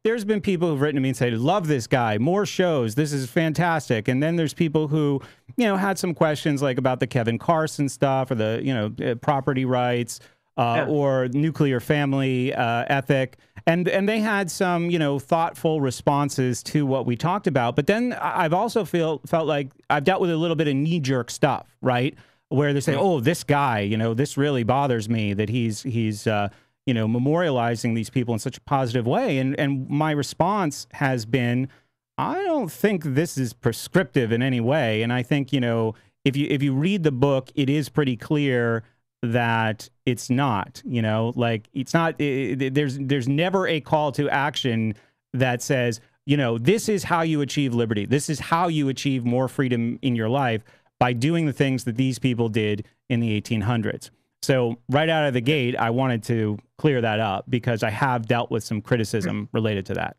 there's been people who've written to me and said, love this guy, more shows, this is fantastic. And then there's people who, had some questions like about the Kevin Carson stuff or the, property rights or nuclear family ethic. And they had some, thoughtful responses to what we talked about. But then I've also felt like I've dealt with a little bit of knee-jerk stuff, right? Where they say, oh, this guy, this really bothers me that he's memorializing these people in such a positive way. And my response has been, I don't think this is prescriptive in any way. And I think, if you read the book, it is pretty clear that it's not, it's not, there's never a call to action that says, this is how you achieve liberty. This is how you achieve more freedom in your life by doing the things that these people did in the 1800s. So right out of the gate, I wanted to clear that up because I have dealt with some criticism related to that.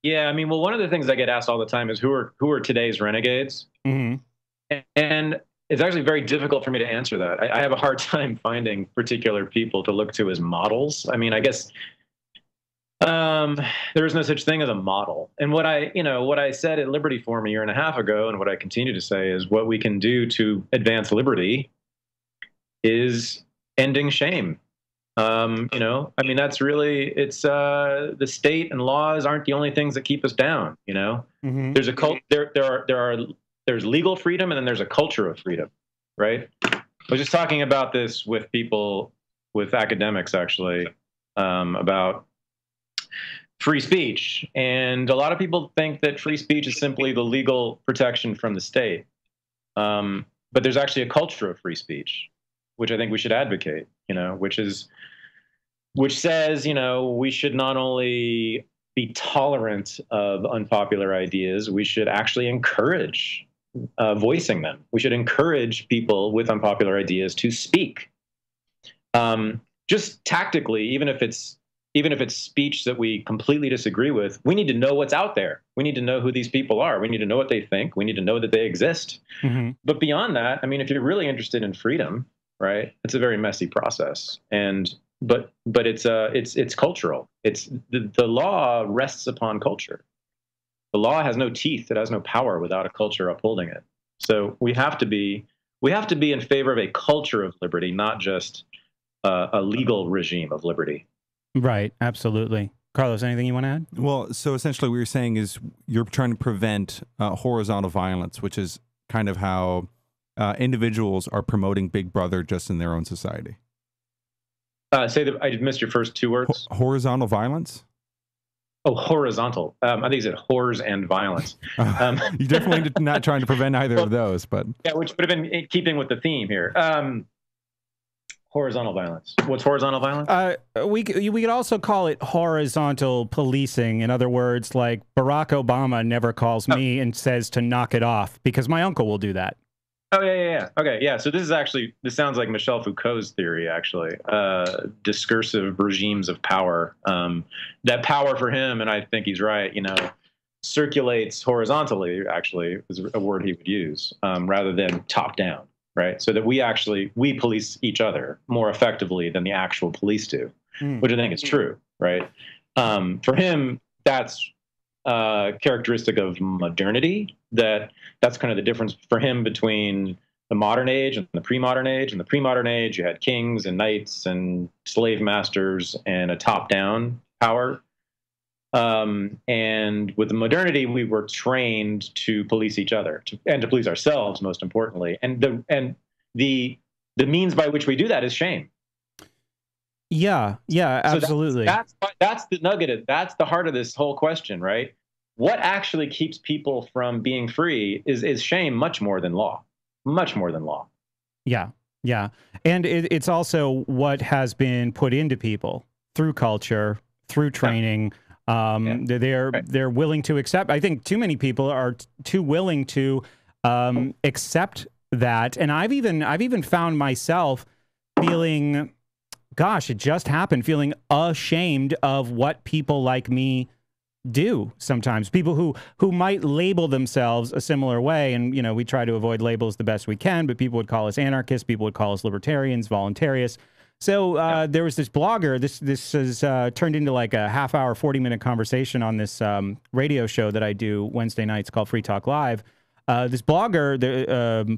Yeah, I mean, well, one of the things I get asked all the time is who are today's renegades? And it's actually very difficult for me to answer that. I have a hard time finding particular people to look to as models. I mean, I guess there is no such thing as a model. And what I said at Liberty Forum a year and a half ago, and what I continue to say is what we can do to advance liberty is ending shame. I mean, that's really, it's the state and laws aren't the only things that keep us down. There's there's legal freedom, and then there's a culture of freedom, right? I was just talking about this with academics actually, about free speech. And a lot of people think that free speech is simply the legal protection from the state. But there's actually a culture of free speech, which I think we should advocate, which says, we should not only be tolerant of unpopular ideas, we should actually encourage voicing them. We should encourage people with unpopular ideas to speak. Just tactically, even if it's speech that we completely disagree with, we need to know what's out there. We need to know who these people are. We need to know what they think. We need to know that they exist. But beyond that, I mean, if you're really interested in freedom, right, it's a very messy process. But it's cultural. It's the law rests upon culture. The law has no teeth. It has no power without a culture upholding it. So we have to be in favor of a culture of liberty, not just a legal regime of liberty. Right. Absolutely. Carlos, anything you want to add? Well, so essentially what you're saying is you're trying to prevent horizontal violence, which is kind of how individuals are promoting Big Brother just in their own society. Say that I missed your first two words. Horizontal violence? Oh, horizontal. I think you said whores and violence. You definitely not trying to prevent either of those, but yeah, which would have been in keeping with the theme here. Horizontal violence. What's horizontal violence? We could also call it horizontal policing. In other words, like Barack Obama never calls me and says to knock it off because my uncle will do that. Oh, yeah. Okay, yeah. So this sounds like Michel Foucault's theory, actually. Discursive regimes of power. That power for him, and I think he's right, circulates horizontally, actually, is a word he would use, rather than top down, right? So that we police each other more effectively than the actual police do, which I think is true, right? For him, that's characteristic of modernity. That's kind of the difference for him between the modern age and the pre-modern age. In the pre-modern age, you had kings and knights and slave masters and a top-down power. And with the modernity, we were trained to police each other and to police ourselves, most importantly. And the means by which we do that is shame. Yeah, absolutely. So that's the nugget. That's the heart of this whole question, right? What actually keeps people from being free is shame, much more than law. Much more than law. Yeah. And it's also what has been put into people through culture, through training. They're willing to accept. I think too many people are too willing to accept that. And I've even found myself feeling, gosh, it just happened, feeling ashamed of what people like me do sometimes. People who might label themselves a similar way, and we try to avoid labels the best we can, but people would call us anarchists, people would call us libertarians, voluntarists. So there was this blogger. This has turned into like a half-hour, 40-minute conversation on this radio show that I do Wednesday nights called Free Talk Live. This blogger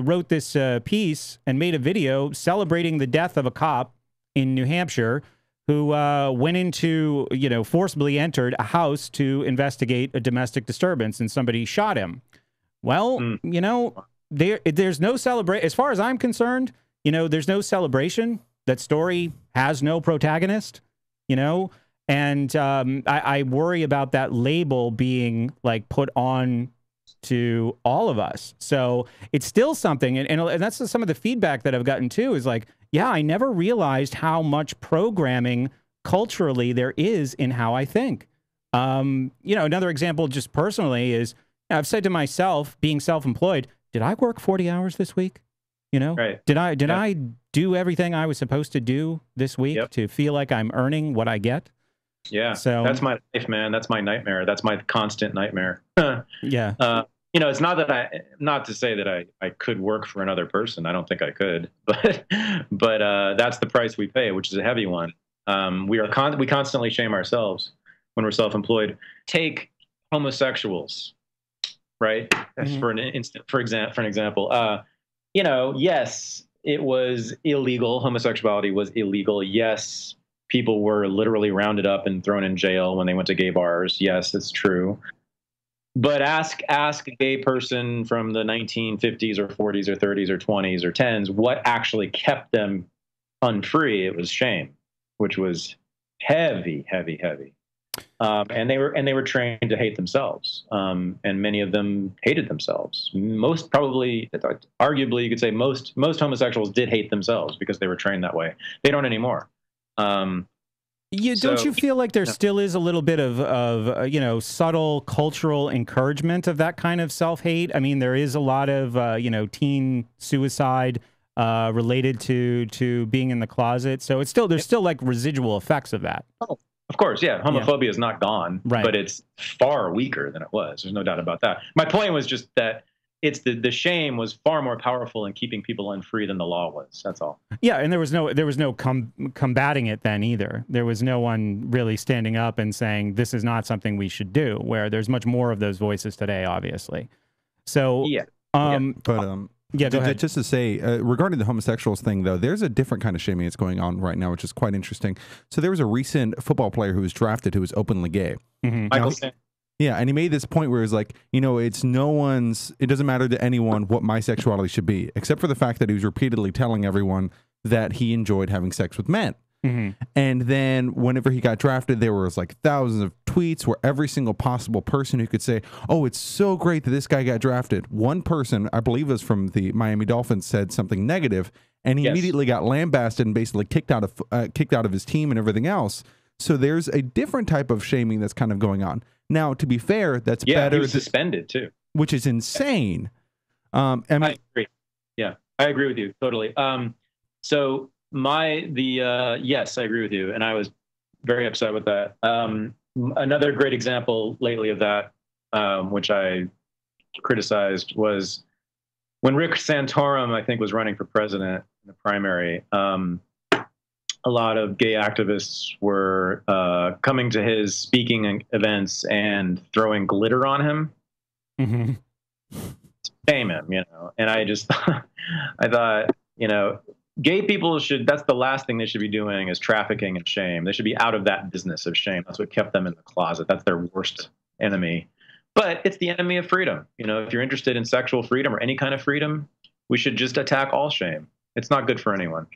wrote this piece and made a video celebrating the death of a cop in New Hampshire who went into, forcibly entered a house to investigate a domestic disturbance, and somebody shot him. Well, there's no celebration. As far as I'm concerned, there's no celebration. That story has no protagonist, and I worry about that label being like put on to all of us. So it's still something, and that's some of the feedback that I've gotten too, is like, yeah, I never realized how much programming culturally there is in how I think. Another example just personally is I've said to myself, being self-employed, did I work 40 hours this week? Right. Did I do everything I was supposed to do this week to feel like I'm earning what I get? Yeah. So that's my life, man. That's my nightmare. That's my constant nightmare. Yeah. It's not to say that I could work for another person. I don't think I could, but that's the price we pay, which is a heavy one. We constantly shame ourselves when we're self-employed. Take homosexuals, right? Mm-hmm. For example, yes, it was illegal. Homosexuality was illegal. Yes, people were literally rounded up and thrown in jail when they went to gay bars. Yes, that's true. But ask a gay person from the 1950s or 40s or 30s or 20s or 10s what actually kept them unfree. It was shame, which was heavy, heavy, heavy. And they were trained to hate themselves. And many of them hated themselves. Arguably, you could say most homosexuals did hate themselves because they were trained that way. They don't anymore. Don't you feel like there still is a little bit of subtle cultural encouragement of that kind of self-hate? I mean, there is a lot of teen suicide related to being in the closet. So there's still like residual effects of that. Oh, of course, yeah. Homophobia is not gone, right, but it's far weaker than it was. There's no doubt about that. My point was just that it's the shame was far more powerful in keeping people unfree than the law was. That's all. Yeah, and there was no combating it then either. There was no one really standing up and saying this is not something we should do. Where there's much more of those voices today, obviously. So go ahead. Just to say, regarding the homosexuals thing, though, there's a different kind of shaming that's going on right now, which is quite interesting. So there was a recent football player who was drafted who was openly gay. Mm-hmm. Michael. Yeah, and he made this point where it's like, it doesn't matter to anyone what my sexuality should be, except for the fact that he was repeatedly telling everyone that he enjoyed having sex with men. Mm-hmm. And then whenever he got drafted, there was like thousands of tweets where every single possible person who could say, oh, it's so great that this guy got drafted. One person, I believe it was from the Miami Dolphins, said something negative, and he immediately got lambasted and basically kicked out of his team and everything else. So there's a different type of shaming that's kind of going on. Now, to be fair, that's better. He was suspended too, which is insane. I agree. Yeah, I agree with you totally. Yes, I agree with you, and I was very upset with that. Another great example lately of that, which I criticized, was when Rick Santorum, I think, was running for president in the primary. A lot of gay activists were coming to his speaking events and throwing glitter on him. Mm-hmm. Shame him, And I just, I thought, gay people that's the last thing they should be doing is trafficking and shame. They should be out of that business of shame. That's what kept them in the closet. That's their worst enemy. But it's the enemy of freedom. If you're interested in sexual freedom or any kind of freedom, we should just attack all shame. It's not good for anyone.